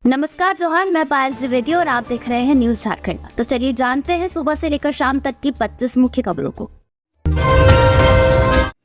नमस्कार जोहार, मैं पायल त्रिवेदी और आप देख रहे हैं न्यूज झारखंड। तो चलिए जानते हैं सुबह से लेकर शाम तक की 25 मुख्य खबरों को।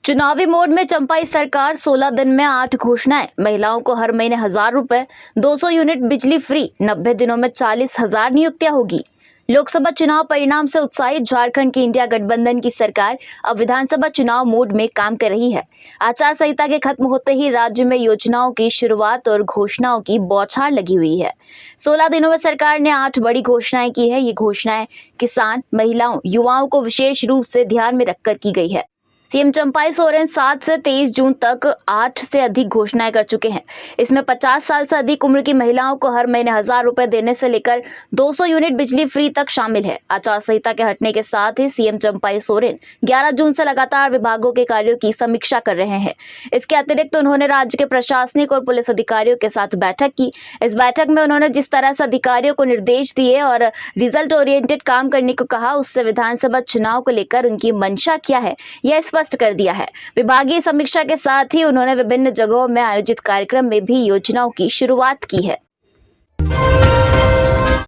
चुनावी मोड में चंपाई सरकार, 16 दिन में 8 घोषणाएं। महिलाओं को हर महीने 1000 रुपए, 200 यूनिट बिजली फ्री, 90 दिनों में 40,000 नियुक्तियां होगी। लोकसभा चुनाव परिणाम से उत्साहित झारखंड की इंडिया गठबंधन की सरकार अब विधानसभा चुनाव मोड में काम कर रही है। आचार संहिता के खत्म होते ही राज्य में योजनाओं की शुरुआत और घोषणाओं की बौछार लगी हुई है। 16 दिनों में सरकार ने 8 बड़ी घोषणाएं की है। ये घोषणाएं किसान, महिलाओं, युवाओं को विशेष रूप से ध्यान में रखकर की गई है। सीएम चंपाई सोरेन 7 से 23 जून तक 8 से अधिक घोषणाएं कर चुके हैं। इसमें 50 साल से अधिक उम्र की महिलाओं को हर महीने 1000 रुपए देने से लेकर 200 यूनिट बिजली फ्री तक शामिल है। आचार संहिता के हटने के साथ ही सीएम चंपाई सोरेन 11 जून से लगातार विभागों के कार्यों की समीक्षा कर रहे हैं। इसके अतिरिक्त उन्होंने राज्य के प्रशासनिक और पुलिस अधिकारियों के साथ बैठक की। इस बैठक में उन्होंने जिस तरह से अधिकारियों को निर्देश दिए और रिजल्ट ओरिएंटेड काम करने को कहा, उससे विधानसभा चुनाव को लेकर उनकी मंशा क्या है यह स्पष्ट कर दिया है। विभागीय समीक्षा के साथ ही उन्होंने विभिन्न जगहों में आयोजित कार्यक्रम में भी योजनाओं की शुरुआत की है।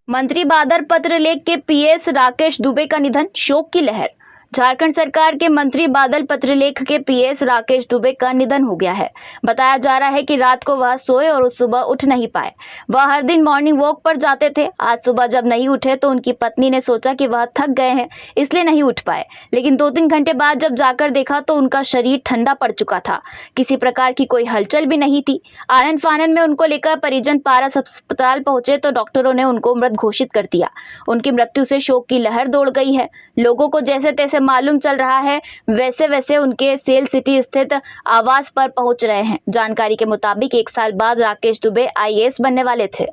मंत्री बादल पत्रलेख के पीएस राकेश दुबे का निधन, शोक की लहर। झारखंड सरकार के मंत्री बादल पत्रलेख के पीएस राकेश दुबे का निधन हो गया है। बताया जा रहा है कि रात को वह सोए और उस सुबह उठ नहीं पाए। वह हर दिन मॉर्निंग वॉक पर जाते थे। आज सुबह जब नहीं उठे तो उनकी पत्नी ने सोचा कि वह थक गए हैं, इसलिए नहीं उठ पाए। लेकिन 2-3 घंटे बाद जब जाकर देखा तो उनका शरीर ठंडा पड़ चुका था। किसी प्रकार की कोई हलचल भी नहीं थी। आनन फानन में उनको लेकर परिजन पारस अस्पताल पहुंचे तो डॉक्टरों ने उनको मृत घोषित कर दिया। उनकी मृत्यु से शोक की लहर दौड़ गई है। लोगों को जैसे तैसे मालूम चल रहा है, वैसे वैसे उनके सेल सिटी स्थित आवास पर पहुंच रहे हैं। जानकारी के मुताबिक 1 साल बाद राकेश दुबे आईएएस बनने वाले थे।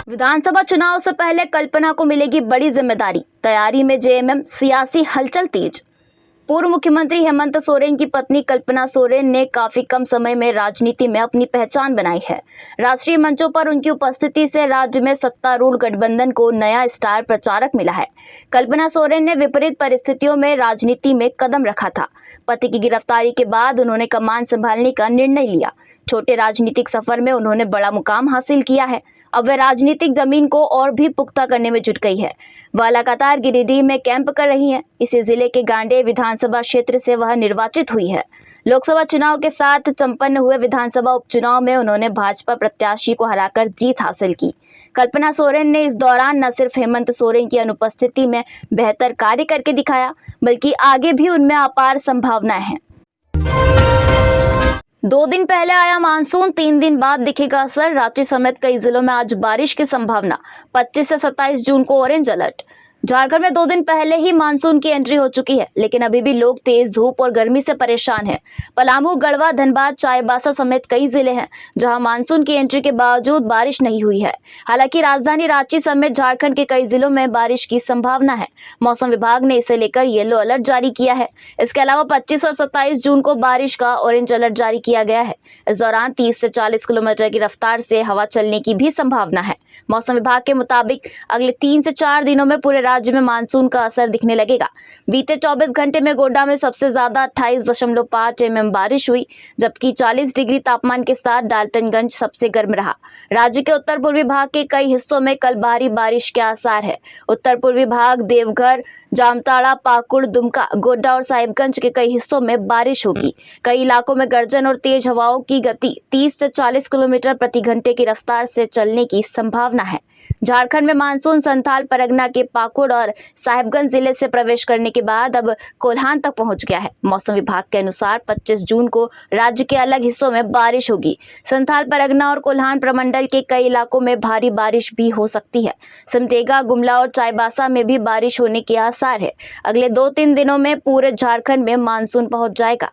विधानसभा चुनाव से पहले कल्पना को मिलेगी बड़ी जिम्मेदारी, तैयारी में जेएमएम, सियासी हलचल तेज। पूर्व मुख्यमंत्री हेमंत सोरेन की पत्नी कल्पना सोरेन ने काफी कम समय में राजनीति में अपनी पहचान बनाई है। राष्ट्रीय मंचों पर उनकी उपस्थिति से राज्य में सत्तारूढ़ गठबंधन को नया स्टार प्रचारक मिला है। कल्पना सोरेन ने विपरीत परिस्थितियों में राजनीति में कदम रखा था। पति की गिरफ्तारी के बाद उन्होंने कमान संभालने का निर्णय लिया। छोटे राजनीतिक सफर में उन्होंने बड़ा मुकाम हासिल किया है। अब वह राजनीतिक जमीन को और भी पुख्ता करने में जुट गई है। वह लगातार गिरिडीह में कैंप कर रही हैं। इसी जिले के गांडे विधानसभा क्षेत्र से वह निर्वाचित हुई है। लोकसभा चुनाव के साथ संपन्न हुए विधानसभा उपचुनाव में उन्होंने भाजपा प्रत्याशी को हराकर जीत हासिल की। कल्पना सोरेन ने इस दौरान न सिर्फ हेमंत सोरेन की अनुपस्थिति में बेहतर कार्य करके दिखाया, बल्कि आगे भी उनमें अपार संभावनाएं हैं। 2 दिन पहले आया मानसून, 3 दिन बाद दिखेगा असर। रांची समेत कई जिलों में आज बारिश की संभावना। 25 से 27 जून को ऑरेंज अलर्ट। झारखंड में 2 दिन पहले ही मानसून की एंट्री हो चुकी है, लेकिन अभी भी लोग तेज धूप और गर्मी से परेशान हैं। पलामू, गढ़वा, धनबाद, चाईबासा समेत कई जिले हैं जहां मानसून की एंट्री के बावजूद बारिश नहीं हुई है। हालांकि राजधानी रांची समेत झारखंड के कई जिलों में बारिश की संभावना है। मौसम विभाग ने इसे लेकर येलो अलर्ट जारी किया है। इसके अलावा 25 और 27 जून को बारिश का ऑरेंज अलर्ट जारी किया गया है। इस दौरान 30 से 40 किलोमीटर की रफ्तार से हवा चलने की भी संभावना है। मौसम विभाग के मुताबिक अगले 3 से 4 दिनों में पूरे राज्य में मानसून का असर दिखने लगेगा। बीते 24 घंटे में गोड्डा में सबसे ज्यादा 28.5 mm बारिश हुई, जबकि 40 डिग्री तापमान के साथ डाल्टनगंज सबसे गर्म रहा। राज्य के उत्तर पूर्वी भाग के कई हिस्सों में कल भारी बारिश के आसार है। उत्तर पूर्वी भाग, देवघर, जामताड़ा, पाकुड़, दुमका, गोड्डा और साहिबगंज के कई हिस्सों में बारिश होगी। कई इलाकों में गर्जन और तेज हवाओं की गति 30 से 40 किलोमीटर प्रति घंटे की रफ्तार से चलने की संभावना है। झारखंड में मानसून संथाल परगना के पाकुड़ और साहिबगंज जिले से प्रवेश करने के बाद अब कोल्हान तक पहुंच गया है। मौसम विभाग के अनुसार 25 जून को राज्य के अलग हिस्सों में बारिश होगी। संथाल परगना और कोल्हान प्रमंडल के कई इलाकों में भारी बारिश भी हो सकती है। सिमडेगा, गुमला और चाईबासा में भी बारिश होने के आसार है। अगले 2-3 दिनों में पूरे झारखंड में मानसून पहुंच जाएगा।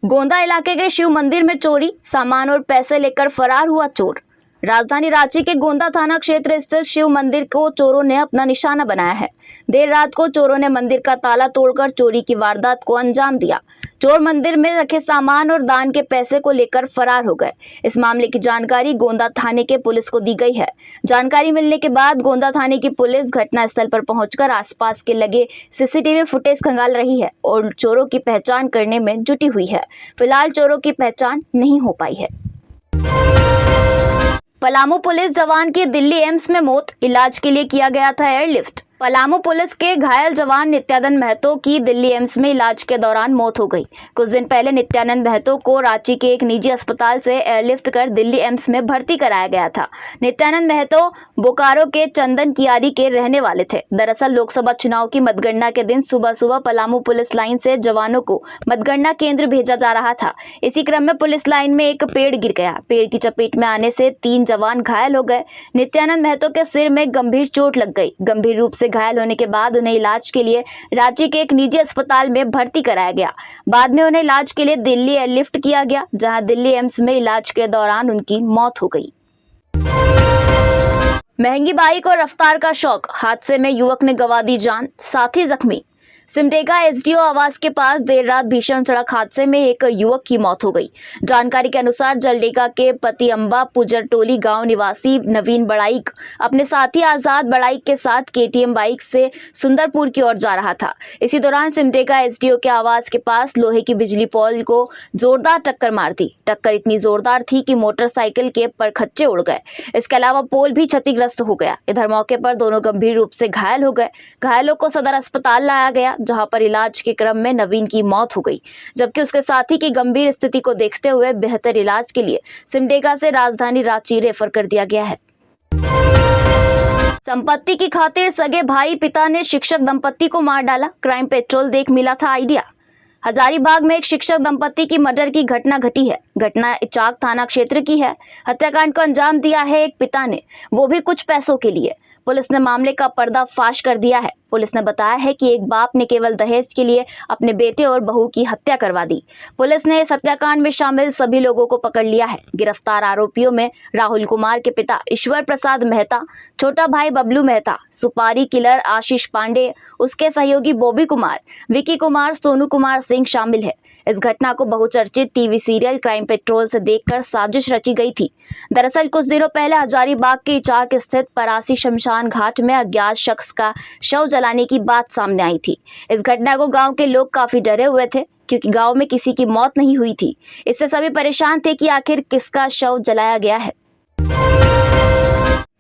गोंदा इलाके के शिव मंदिर में चोरी, सामान और पैसे लेकर फरार हुआ चोर। राजधानी रांची के गोंदा थाना क्षेत्र स्थित शिव मंदिर को चोरों ने अपना निशाना बनाया है। देर रात को चोरों ने मंदिर का ताला तोड़कर चोरी की वारदात को अंजाम दिया। चोर मंदिर में रखे सामान और दान के पैसे को लेकर फरार हो गए। इस मामले की जानकारी गोंदा थाने के पुलिस को दी गई है। जानकारी मिलने के बाद गोंदा थाने की पुलिस घटनास्थल पर पहुंचकर आसपास के लगे सीसीटीवी फुटेज खंगाल रही है और चोरों की पहचान करने में जुटी हुई है। फिलहाल चोरों की पहचान नहीं हो पाई है। पलामू पुलिस जवान की दिल्ली एम्स में मौत, इलाज के लिए किया गया था एयरलिफ्ट। पलामू पुलिस के घायल जवान नित्यानंद महतो की दिल्ली एम्स में इलाज के दौरान मौत हो गई। कुछ दिन पहले नित्यानंद महतो को रांची के एक निजी अस्पताल से एयरलिफ्ट कर दिल्ली एम्स में भर्ती कराया गया था। नित्यानंद महतो बोकारो के चंदन कियारी के रहने वाले थे। दरअसल लोकसभा चुनाव की मतगणना के दिन सुबह सुबह पलामू पुलिस लाइन से जवानों को मतगणना केंद्र भेजा जा रहा था। इसी क्रम में पुलिस लाइन में एक पेड़ गिर गया। पेड़ की चपेट में आने से 3 जवान घायल हो गए। नित्यानंद महतो के सिर में गंभीर चोट लग गई। गंभीर रूप से घायल होने के बाद उन्हें इलाज के लिए रांची के एक निजी अस्पताल में भर्ती कराया गया। बाद में उन्हें इलाज के लिए दिल्ली एयरलिफ्ट किया गया, जहां दिल्ली एम्स में इलाज के दौरान उनकी मौत हो गई। महंगी बाइक और रफ्तार का शौक, हादसे में युवक ने गंवा दी जान, साथी जख्मी। सिमडेगा एसडीओ आवास के पास देर रात भीषण सड़क हादसे में एक युवक की मौत हो गई। जानकारी के अनुसार जलडेगा के पति अंबा पुजरटोली गांव निवासी नवीन बड़ाइक अपने साथी आजाद बड़ाइक के साथ केटीएम बाइक से सुंदरपुर की ओर जा रहा था। इसी दौरान सिमडेगा एसडीओ के आवास के पास लोहे की बिजली पोल को जोरदार टक्कर मार दी। टक्कर इतनी जोरदार थी कि मोटरसाइकिल के परखच्चे उड़ गए। इसके अलावा पोल भी क्षतिग्रस्त हो गया। इधर मौके पर दोनों गंभीर रूप से घायल हो गए। घायलों को सदर अस्पताल लाया गया, जहां पर इलाज के क्रम में नवीन की मौत हो गई, जबकि उसके साथी की गंभीर स्थिति को देखते हुए बेहतर इलाज के लिए सिमडेगा से राजधानी रांची रेफर कर दिया गया है। संपत्ति की खातिर सगे भाई पिता ने शिक्षक दंपत्ति को मार डाला, क्राइम पेट्रोल देख मिला था आइडिया। हजारीबाग में एक शिक्षक दंपत्ति की मर्डर की घटना घटी है। घटना इचाक थाना क्षेत्र की है। हत्याकांड को अंजाम दिया है एक पिता ने, वो भी कुछ पैसों के लिए। पुलिस ने मामले का पर्दाफाश कर दिया है। पुलिस ने बताया है कि एक बाप ने केवल दहेज के लिए अपने बेटे और बहू की हत्या करवा दी। पुलिस ने इस हत्याकांड में शामिल सभी लोगों को पकड़ लिया है। गिरफ्तार आरोपियों में राहुल कुमार के पिता ईश्वर प्रसाद मेहता, छोटा भाई बबलू मेहता, सुपारी किलर आशीष पांडे, उसके सहयोगी बॉबी कुमार, विकी कुमार, सोनू कुमार सिंह शामिल है। इस घटना को बहुचर्चित टीवी सीरियल क्राइम पेट्रोल से देखकर साजिश रची गई थी। दरअसल कुछ दिनों पहले हजारीबाग के इचाक स्थित परासी शमशान घाट में अज्ञात शख्स का शव जलाने की बात सामने आई थी। इस घटना को गांव के लोग काफी डरे हुए थे, क्योंकि गांव में किसी की मौत नहीं हुई थी। इससे सभी परेशान थे कि आखिर किसका शव जलाया गया है।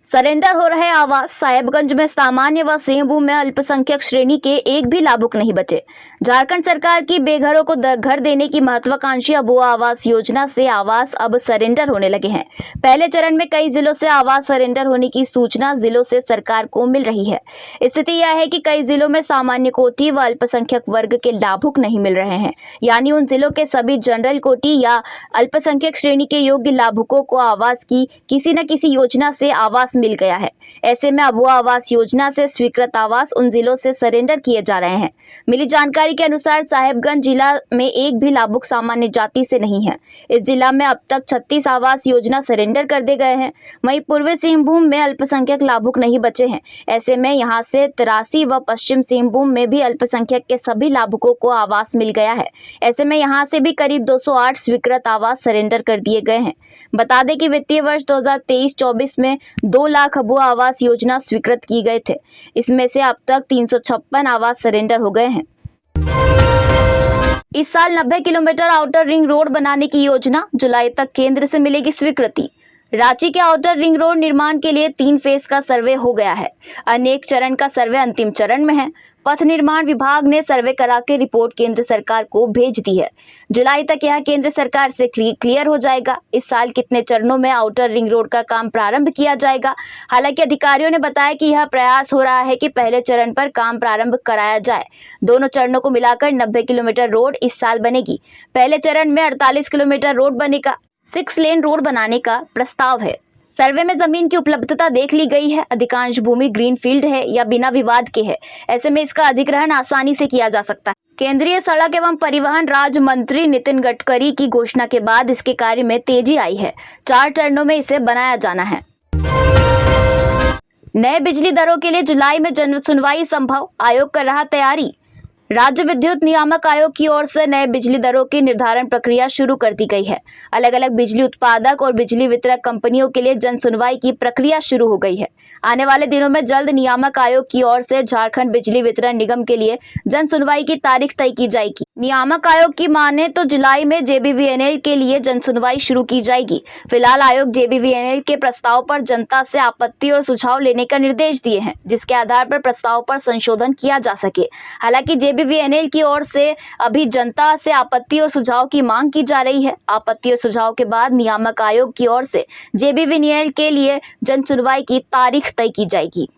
सरेंडर हो रहे आवास, साहेबगंज में सामान्य व सिंहभूम में अल्पसंख्यक श्रेणी के एक भी लाभुक नहीं बचे। झारखंड सरकार की बेघरों को घर देने की महत्वाकांक्षी अबुआ आवास योजना से आवास अब सरेंडर होने लगे हैं। पहले चरण में कई जिलों से आवास सरेंडर होने की सूचना जिलों से सरकार को मिल रही है। स्थिति यह है कि कई जिलों में सामान्य कोटि व अल्पसंख्यक वर्ग के लाभुक नहीं मिल रहे हैं, यानी उन जिलों के सभी जनरल कोटि या अल्पसंख्यक श्रेणी के योग्य लाभुकों को आवास की किसी न किसी योजना से आवास मिल गया है। ऐसे में अबुआ आवास योजना से स्वीकृत आवास उन जिलों से सरेंडर किए जा रहे हैं। मिली जानकारी के अनुसार साहेबगंज जिला में एक भी लाभुक सामान्य जाति से नहीं है। इस जिला में अब तक 36 आवास योजना सरेंडर कर दे गए हैं। वहीं पूर्वी सिंहभूम में अल्पसंख्यक लाभुक नहीं बचे हैं। ऐसे में यहां से 83 व पश्चिम सिंहभूम में भी अल्पसंख्यक के सभी लाभुकों को आवास मिल गया है। ऐसे में यहां से भी करीब 208 स्वीकृत आवास सरेंडर कर दिए गए हैं। बता दें कि वित्तीय वर्ष 2023-24 में 2 लाख अबुआ आवास योजना स्वीकृत की गए थे। इसमें से अब तक 356 आवास सरेंडर हो गए हैं। इस साल 90 किलोमीटर आउटर रिंग रोड बनाने की योजना, जुलाई तक केंद्र से मिलेगी स्वीकृति। रांची के आउटर रिंग रोड निर्माण के लिए 3 फेज का सर्वे हो गया है। अनेक चरण का सर्वे अंतिम चरण में है। पथ निर्माण विभाग ने सर्वे करा के रिपोर्ट केंद्र सरकार को भेज दी है। जुलाई तक यह केंद्र सरकार से क्लियर हो जाएगा। इस साल कितने चरणों में आउटर रिंग रोड का काम प्रारंभ किया जाएगा। हालांकि अधिकारियों ने बताया कि यह प्रयास हो रहा है कि पहले चरण पर काम प्रारंभ कराया जाए। दोनों चरणों को मिलाकर 90 किलोमीटर रोड इस साल बनेगी। पहले चरण में 48 किलोमीटर रोड बनेगा। 6 लेन रोड बनाने का प्रस्ताव है। सर्वे में जमीन की उपलब्धता देख ली गई है। अधिकांश भूमि ग्रीनफील्ड है या बिना विवाद के है। ऐसे में इसका अधिग्रहण आसानी से किया जा सकता है। केंद्रीय सड़क एवं परिवहन राज्य मंत्री नितिन गडकरी की घोषणा के बाद इसके कार्य में तेजी आई है। 4 चरणों में इसे बनाया जाना है। नए बिजली दरों के लिए जुलाई में जन सुनवाई संभव, आयोग कर रहा तैयारी। राज्य विद्युत नियामक आयोग की ओर से नए बिजली दरों की निर्धारण प्रक्रिया शुरू कर दी गई है। अलग अलग बिजली उत्पादक और बिजली वितरक कंपनियों के लिए जन सुनवाई की प्रक्रिया शुरू हो गई है। आने वाले दिनों में जल्द नियामक आयोग की ओर से झारखंड बिजली वितरण निगम के लिए जन सुनवाई की तारीख तय की जाएगी। नियामक आयोग की माने तो जुलाई में जेबीवीएनएल के लिए जनसुनवाई शुरू की जाएगी। फिलहाल आयोग जेबीवीएनएल के प्रस्ताव पर जनता से आपत्ति और सुझाव लेने का निर्देश दिए हैं, जिसके आधार पर प्रस्ताव पर संशोधन किया जा सके। हालांकि जेबीवीएनएल की ओर से अभी जनता से आपत्ति और सुझाव की मांग की जा रही है। आपत्ति और सुझाव के बाद नियामक आयोग की ओर से जेबीवीएनएल के लिए जनसुनवाई की तारीख तय की जाएगी।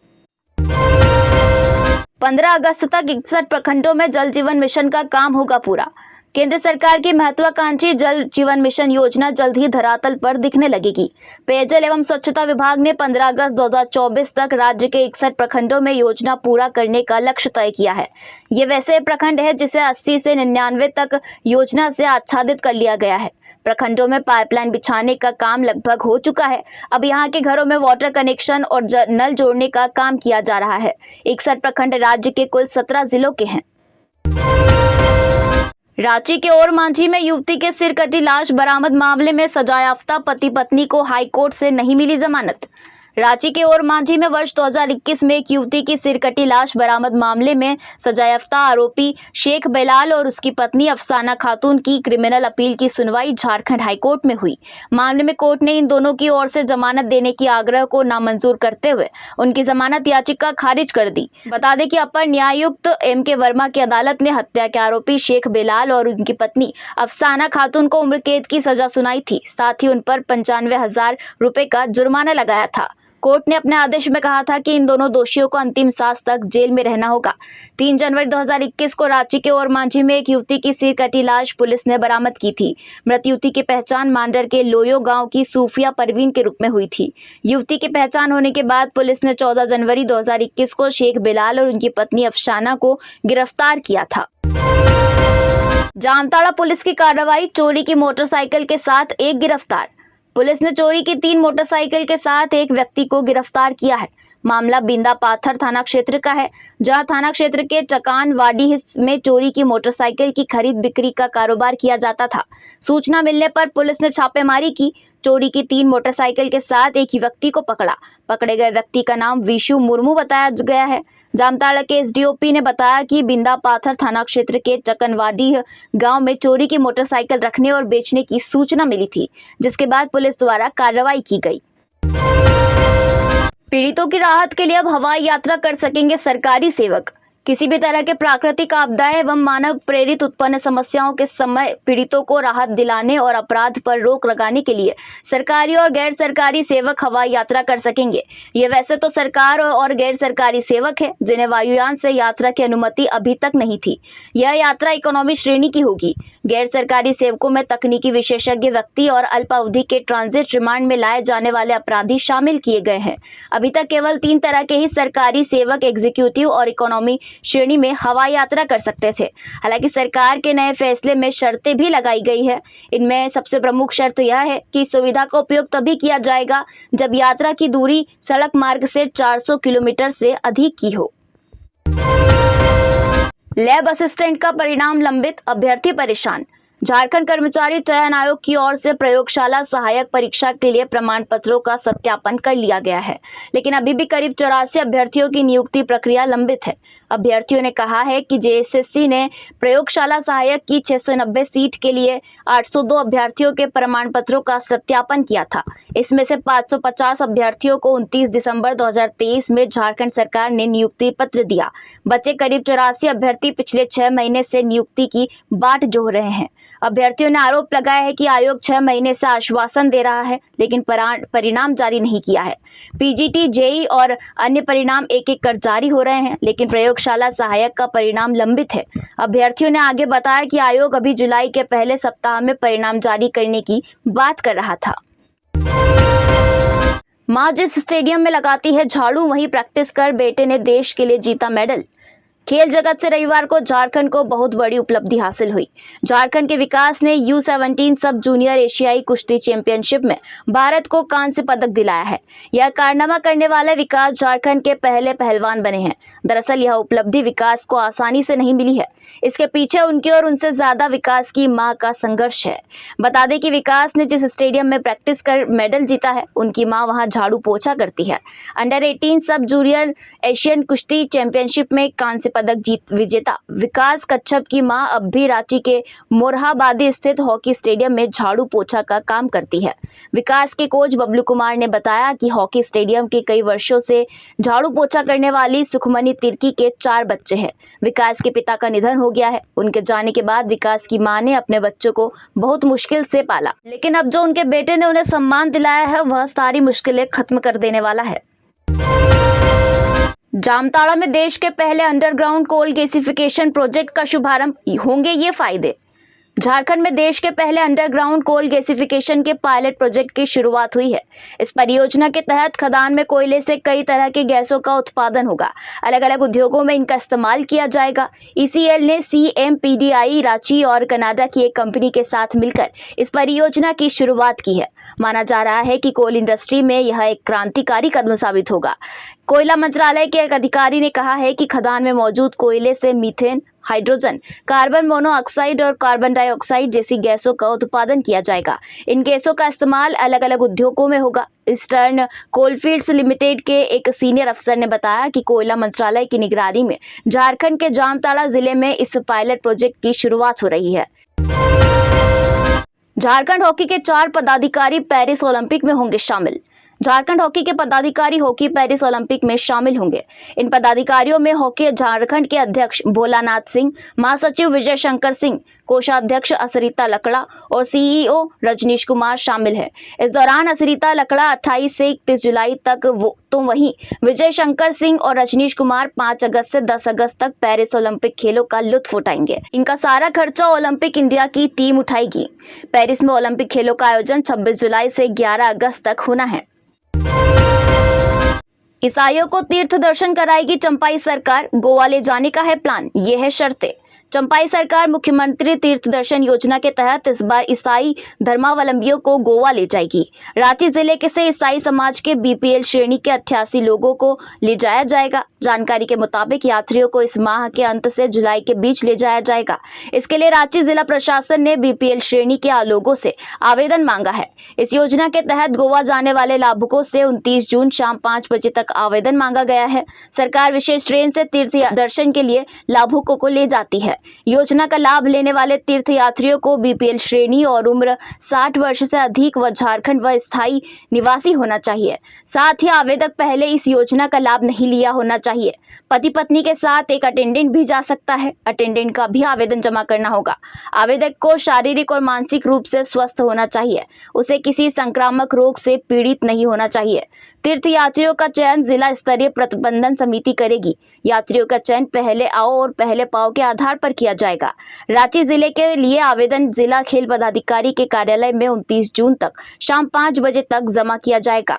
15 अगस्त तक 61 प्रखंडों में जल जीवन मिशन का काम होगा पूरा। केंद्र सरकार की महत्वाकांक्षी जल जीवन मिशन योजना जल्द ही धरातल पर दिखने लगेगी। पेयजल एवं स्वच्छता विभाग ने 15 अगस्त 2024 तक राज्य के 61 प्रखंडों में योजना पूरा करने का लक्ष्य तय किया है। ये वैसे प्रखंड है जिसे 80 से 99 तक योजना से आच्छादित कर लिया गया है। प्रखंडों में पाइपलाइन बिछाने का काम लगभग हो चुका है। अब यहाँ के घरों में वाटर कनेक्शन और नल जोड़ने का काम किया जा रहा है। 61 प्रखंड राज्य के कुल 17 जिलों के हैं। रांची के ओरमांझी में युवती के सिर कटी लाश बरामद मामले में सजायाफ्ता पति पत्नी को हाईकोर्ट से नहीं मिली जमानत। रांची के ओरमांझी में वर्ष 2021 में एक युवती की सिरकटी लाश बरामद मामले में सजायाफ्ता आरोपी शेख बेलाल और उसकी पत्नी अफसाना खातून की क्रिमिनल अपील की सुनवाई झारखंड हाईकोर्ट में हुई। मामले में कोर्ट ने इन दोनों की ओर से जमानत देने की आग्रह को नामंजूर करते हुए उनकी जमानत याचिका खारिज कर दी। बता दें कि अपर न्यायायुक्त M.K. वर्मा की अदालत ने हत्या के आरोपी शेख बेलाल और उनकी पत्नी अफसाना खातून को उम्र कैद की सजा सुनाई थी। साथ ही उन पर 95,000 रुपए का जुर्माना लगाया था। कोर्ट ने अपने आदेश में कहा था कि इन दोनों दोषियों को अंतिम सांस तक जेल में रहना होगा। 3 जनवरी 2021 को रांची के ओरमांझी में एक युवती की सिर कटी लाश पुलिस ने बरामद की थी। मृत युवती की पहचान मांडर के लोयो गांव की सूफिया परवीन के रूप में हुई थी। युवती की पहचान होने के बाद पुलिस ने 14 जनवरी 2021 को शेख बेलाल और उनकी पत्नी अफसाना को गिरफ्तार किया था। जामताड़ा पुलिस की कार्रवाई, चोरी की मोटरसाइकिल के साथ एक गिरफ्तार। पुलिस ने चोरी की 3 मोटरसाइकिल के साथ एक व्यक्ति को गिरफ्तार किया है। मामला बिंदा पाथर थाना क्षेत्र का है, जहां थाना क्षेत्र के चकान वाडी में चोरी की मोटरसाइकिल की खरीद बिक्री का कारोबार किया जाता था। सूचना मिलने पर पुलिस ने छापेमारी की। चोरी की 3 मोटरसाइकिल के साथ एक ही व्यक्ति को पकड़ा। पकड़े गए व्यक्ति का नाम विशु मुर्मू बताया गया है। जामताड़ा के एसडीओपी ने बताया कि बिंदा पाथर थाना क्षेत्र के चकनवाडी गांव में चोरी की मोटरसाइकिल रखने और बेचने की सूचना मिली थी, जिसके बाद पुलिस द्वारा कार्रवाई की गई। पीड़ितों की राहत के लिए अब हवाई यात्रा कर सकेंगे सरकारी सेवक। किसी भी तरह के प्राकृतिक आपदाएं एवं मानव प्रेरित उत्पन्न समस्याओं के समय पीड़ितों को राहत दिलाने और अपराध पर रोक लगाने के लिए सरकारी और गैर सरकारी सेवक हवाई यात्रा कर सकेंगे। ये वैसे तो सरकार और गैर सरकारी सेवक है जिन्हें वायुयान से यात्रा की अनुमति अभी तक नहीं थी। यह यात्रा इकोनॉमी श्रेणी की होगी। गैर सरकारी सेवकों में तकनीकी विशेषज्ञ व्यक्ति और अल्पावधि के ट्रांजिट रिमांड में लाए जाने वाले अपराधी शामिल किए गए हैं। अभी तक केवल 3 तरह के ही सरकारी सेवक एग्जीक्यूटिव और इकोनॉमी श्रेणी में हवाई यात्रा कर सकते थे। हालांकि सरकार के नए फैसले में शर्तें भी लगाई गई है। इनमें सबसे प्रमुख शर्त यह है कि सुविधा का उपयोग तभी किया जाएगा जब यात्रा की दूरी सड़क मार्ग से 400 किलोमीटर से अधिक की हो। लैब असिस्टेंट का परिणाम लंबित, अभ्यर्थी परेशान। झारखंड कर्मचारी चयन आयोग की ओर से प्रयोगशाला सहायक परीक्षा के लिए प्रमाण पत्रों का सत्यापन कर लिया गया है, लेकिन अभी भी करीब 84 अभ्यर्थियों की नियुक्ति प्रक्रिया लंबित है। अभ्यर्थियों ने कहा है कि जेएसएससी ने प्रयोगशाला सहायक की 690 सीट के लिए 802 अभ्यर्थियों के प्रमाण पत्रों का सत्यापन किया था। इसमें से 550 अभ्यर्थियों को 29 दिसंबर 2023 में झारखंड सरकार ने नियुक्ति पत्र दिया। बचे करीब 84 अभ्यर्थी पिछले 6 महीने से नियुक्ति की बाट जोह रहे हैं। अभ्यर्थियों ने आरोप लगाया है कि आयोग 6 महीने से आश्वासन दे रहा है, लेकिन परिणाम जारी नहीं किया है। पीजीटी, जेई और अन्य परिणाम एक-एक कर जारी हो रहे हैं, लेकिन प्रयोगशाला सहायक का परिणाम लंबित है। अभ्यर्थियों ने आगे बताया कि आयोग अभी जुलाई के पहले सप्ताह में परिणाम जारी करने की बात कर रहा था। मां जिस स्टेडियम में लगाती है झाड़ू, वहीं प्रैक्टिस कर बेटे ने देश के लिए जीता मेडल। खेल जगत से रविवार को झारखंड को बहुत बड़ी उपलब्धि हासिल हुई। झारखंड के विकास ने U17 सब जूनियर एशियाई कुश्ती चैंपियनशिप में भारत को कांस्य पदक दिलाया है। यह कारनामा करने वाले विकास झारखंड के पहले पहलवान बने हैं। दरअसल यह उपलब्धि विकास को आसानी से नहीं मिली है। इसके पीछे उनके और उनसे ज्यादा विकास की मां का संघर्ष है। बता दें कि विकास ने जिस स्टेडियम में प्रैक्टिस कर मेडल जीता है, उनकी मां वहां झाड़ू पोछा करती है। अंडर 18 सब जूनियर एशियन कुश्ती चैंपियनशिप में कांस्य पदक जीत विजेता विकास कच्छप की मां अब भी रांची के मोरहाबादी स्थित हॉकी स्टेडियम में झाड़ू पोछा का काम करती है। विकास के कोच बबलू कुमार ने बताया कि हॉकी स्टेडियम के कई वर्षों से झाड़ू पोछा करने वाली सुखमनी तिर्की के 4 बच्चे हैं। विकास के पिता का निधन हो गया है। उनके जाने के बाद विकास की मां ने अपने बच्चों को बहुत मुश्किल से पाला, लेकिन अब जो उनके बेटे ने उन्हें सम्मान दिलाया है वह सारी मुश्किलें खत्म कर देने वाला है। जामताड़ा में देश के पहले अंडरग्राउंड कोल गैसिफिकेशन प्रोजेक्ट का शुभारंभ, होंगे ये फायदे। झारखंड में देश के पहले अंडरग्राउंड कोल गैसिफिकेशन के पायलट प्रोजेक्ट की शुरुआत हुई है। इस परियोजना के तहत खदान में कोयले से कई तरह की गैसों का उत्पादन होगा। अलग अलग उद्योगों में इनका इस्तेमाल किया जाएगा। ECL ने CMPDI रांची और कनाडा की एक कंपनी के साथ मिलकर इस परियोजना की शुरुआत की है। माना जा रहा है कि कोल इंडस्ट्री में यह एक क्रांतिकारी कदम साबित होगा। कोयला मंत्रालय के एक अधिकारी ने कहा है कि खदान में मौजूद कोयले से मीथेन, हाइड्रोजन, कार्बन मोनोऑक्साइड और कार्बन डाइऑक्साइड जैसी गैसों का उत्पादन किया जाएगा। इन गैसों का इस्तेमाल अलग अलग उद्योगों में होगा। ईस्टर्न कोलफील्ड्स लिमिटेड के एक सीनियर अफसर ने बताया कि कोयला मंत्रालय की निगरानी में झारखंड के जामताड़ा जिले में इस पायलट प्रोजेक्ट की शुरुआत हो रही है। झारखंड हॉकी के 4 पदाधिकारी पेरिस ओलंपिक में होंगे शामिल। झारखंड हॉकी के पदाधिकारी हॉकी पेरिस ओलंपिक में शामिल होंगे। इन पदाधिकारियों में हॉकी झारखंड के अध्यक्ष भोलानाथ सिंह, महासचिव विजय शंकर सिंह, कोषाध्यक्ष असरिता लकड़ा और CEO रजनीश कुमार शामिल है। इस दौरान असरिता लकड़ा 28 से 31 जुलाई तक तो वहीं विजय शंकर सिंह और रजनीश कुमार 5 अगस्त से 10 अगस्त तक पेरिस ओलंपिक खेलों का लुत्फ उठाएंगे। इनका सारा खर्चा ओलंपिक इंडिया की टीम उठाएगी। पेरिस में ओलंपिक खेलों का आयोजन 26 जुलाई से 11 अगस्त तक होना है। ईसाइयों को तीर्थ दर्शन कराएगी चंपाई सरकार, गोवा ले जाने का है प्लान, ये है शर्तें। चंपाई सरकार मुख्यमंत्री तीर्थ दर्शन योजना के तहत इस बार ईसाई धर्मावलंबियों को गोवा ले जाएगी। रांची जिले के से ईसाई समाज के BPL श्रेणी के 88 लोगों को ले जाया जाएगा। जानकारी के मुताबिक यात्रियों को इस माह के अंत से जुलाई के बीच ले जाया जाएगा। इसके लिए रांची जिला प्रशासन ने BPL श्रेणी के लोगों से आवेदन मांगा है। इस योजना के तहत गोवा जाने वाले लाभुकों से 29 जून शाम 5 बजे तक आवेदन मांगा गया है। सरकार विशेष ट्रेन से तीर्थ दर्शन के लिए लाभुकों को ले जाती है। योजना का लाभ लेने वाले तीर्थ यात्रियों को BPL श्रेणी और उम्र 60 वर्ष से अधिक व झारखंड व स्थायी निवासी होना चाहिए। साथ ही आवेदक पहले इस योजना का लाभ नहीं लिया होना चाहिए। पति पत्नी के साथ एक अटेंडेंट भी जा सकता है। अटेंडेंट का भी आवेदन जमा करना होगा। आवेदक को शारीरिक और मानसिक रूप से स्वस्थ होना चाहिए। उसे किसी संक्रामक रोग से पीड़ित नहीं होना चाहिए। तीर्थ यात्रियों का चयन जिला स्तरीय प्रबंधन समिति करेगी। यात्रियों का चयन पहले आओ और पहले पाओ के आधार पर किया जाएगा। रांची जिले के लिए आवेदन जिला खेल पदाधिकारी के कार्यालय में 29 जून तक शाम 5 बजे तक जमा किया जाएगा।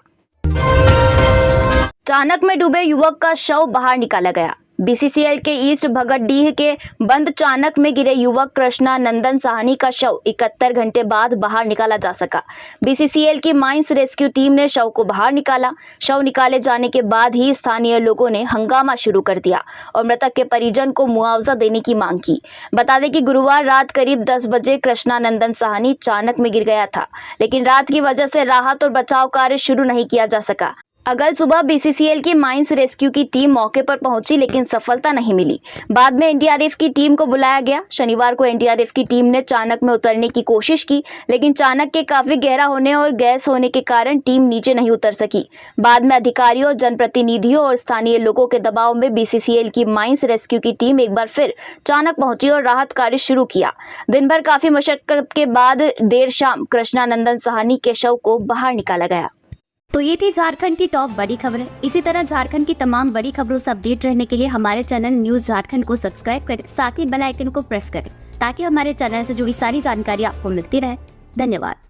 चाणक में डूबे युवक का शव बाहर निकाला गया। BCCL के ईस्ट भगतडीह के बंद चाणक में गिरे युवक कृष्णा नंदन साहनी का शव 71 घंटे बाद बाहर निकाला जा सका। BCCL की माइंस रेस्क्यू टीम ने शव को बाहर निकाला। शव निकाले जाने के बाद ही स्थानीय लोगों ने हंगामा शुरू कर दिया और मृतक के परिजन को मुआवजा देने की मांग की। बता दें कि गुरुवार रात करीब 10 बजे कृष्णा नंदन साहनी चाणक में गिर गया था, लेकिन रात की वजह से राहत और बचाव कार्य शुरू नहीं किया जा सका। अगल सुबह BCCL की माइंस रेस्क्यू की टीम मौके पर पहुंची, लेकिन सफलता नहीं मिली। बाद में NDRF की टीम को बुलाया गया। शनिवार को NDRF की टीम ने चाणक में उतरने की कोशिश की, लेकिन चाणक के काफी गहरा होने और गैस होने के कारण टीम नीचे नहीं उतर सकी। बाद में अधिकारियों, जनप्रतिनिधियों और स्थानीय लोगों के दबाव में BCCL की माइंस रेस्क्यू की टीम एक बार फिर चाणक पहुंची और राहत कार्य शुरू किया। दिन भर काफी मशक्कत के बाद देर शाम कृष्णा नंदन साहनी के शव को बाहर निकाला गया। तो ये थी झारखंड की टॉप बड़ी खबरें। इसी तरह झारखंड की तमाम बड़ी खबरों से अपडेट रहने के लिए हमारे चैनल न्यूज झारखंड को सब्सक्राइब करें, साथ ही बेल आइकन को प्रेस करें ताकि हमारे चैनल से जुड़ी सारी जानकारी आपको मिलती रहे। धन्यवाद।